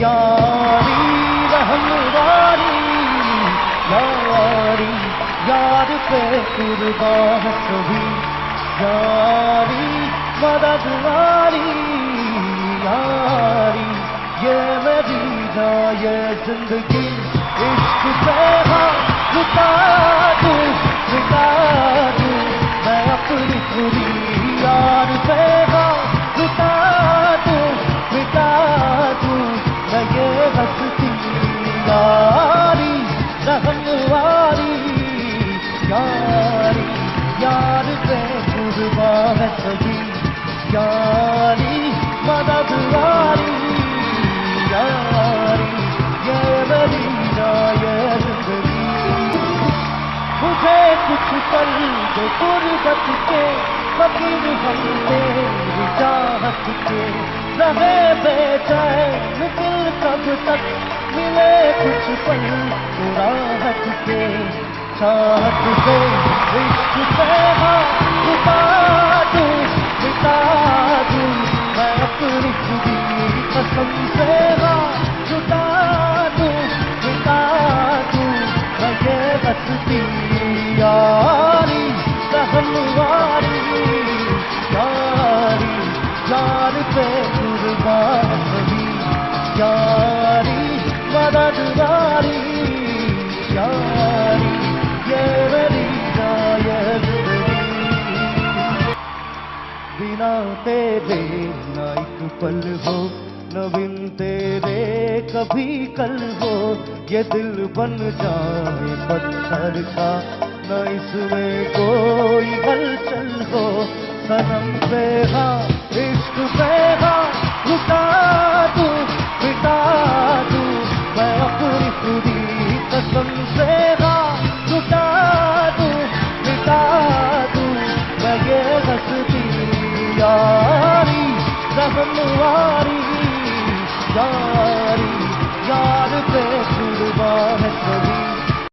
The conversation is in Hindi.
यारी रहमवारी यारी यार पे कुर्बान सभी यारी मददगारी यारी ये मेरी जान ये जिंदगी इश्क पे मिटा दूं मैं अपनी पूरी यार पे मिटा दूं मैं ये हस्ती यारी रहमवारी यारी यार पे कुर्बान है सभी यारी मददगारी यारी ये मेरी ये जिंदगी मुझे कुछ पल जो गुर्बत के फकीर हम तेरी चाहत के रहे बेचैन दिल कब तक मिले कुछ पल राहत के चाहत से इश्क से मिटा दूं मैं अपनी खुदी कसम से मिटा दूं मैं ये हस्ती यारी रहमवारी यारी यार पे कुर्बान सभी यारी मददगारी यारी ये मेरी जान बिना तेरे ना एक पल हो न बिन तेरे कभी कल हो ये दिल बन जाए पत्थर का न इसमें कोई हलचल हो सनम पे इश्क पे मिटा दूं मैं अपनी खुदी कसम से मिटा दूं मैं ये हस्ती यारी रहमवारी यारी यार पे कुर्बान है सभी